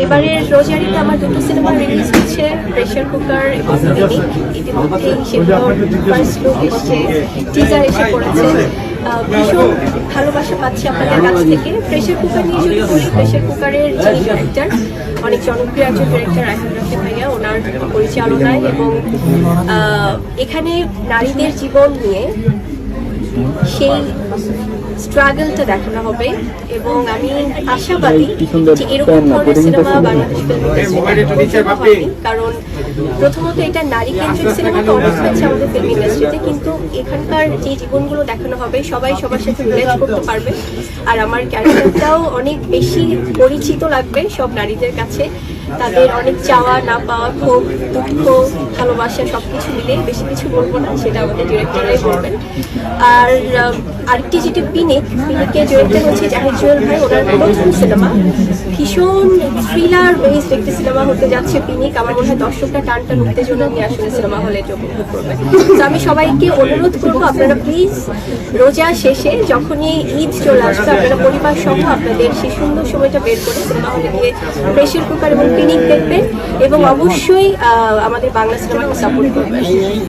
এবারের রোজারিতে আমার দুটো সিনেমা রিলিজ হচ্ছে, প্রেশার কুকার এবং পিনিক। ইতিমধ্যেই সেগুলোর ফার্স্ট লুক এসছে, টিজার এসে পড়েছে। ভীষণ ভালোবাসা পাচ্ছি আপনাদের কাছ থেকে। প্রেশার কুকার নিয়ে যদি বলি, প্রেশার কুকারের যিনি ডিরেক্টর, অনেক জনপ্রিয় একজন ডিরেক্টর রায়হান রাফি ভাইয়া, ওনার পরিচালনায় এবং এখানে নারীদের জীবন নিয়ে সেই স্ট্রাগলটা দেখানো হবে এবং আমি আশাবাদী যে এরকম ধরনের সিনেমা বাংলাদেশ ফিল্ম ইন্ডাস্ট্রিতে হয়নি। কারণ প্রথমত এটা নারী কেন্দ্রিক সিনেমা তো অনেক হয়েছে আমাদের ফিল্ম ইন্ডাস্ট্রিতে, কিন্তু এখানকার যে জীবনগুলো দেখানো হবে সবাই সবার সাথে রিলেট করতে পারবে। আর আমার ক্যারেক্টারটাও অনেক বেশি পরিচিত লাগবে সব নারীদের কাছে। তাদের অনেক চাওয়া না পাওয়া, ক্ষোভ, দুঃখ, ভালোবাসা সবকিছু মিলে, বেশি কিছু বলবো না, সেটা আমাদের ডিরেক্টরাই বলবেন। আর আরেকটি যেটি পিনিকের ডিরেক্টর হচ্ছে জাহিদ জুয়েল ভাই, ওনার প্রথম সিনেমা, ভীষণ থ্রিলার বেসড একটি সিনেমা হতে যাচ্ছে পিনিক। আমার মনে হয় দর্শকরা টান টান উত্তেজনা নিয়ে আসলে সিনেমা হলে উপভোগ করবে। তো আমি সবাইকে অনুরোধ করবো, আপনারা প্লিজ রোজা শেষে যখনই ঈদ চলে আসবে, আপনারা পরিবার সহ আপনাদের সেই সুন্দর সময়টা বের করে সিনেমা হলে গিয়ে প্রেশার কুকার এবং পিনিক দেখবেন এবং অবশ্যই আমাদের বাংলা সিনেমাকে সাপোর্ট করবেন।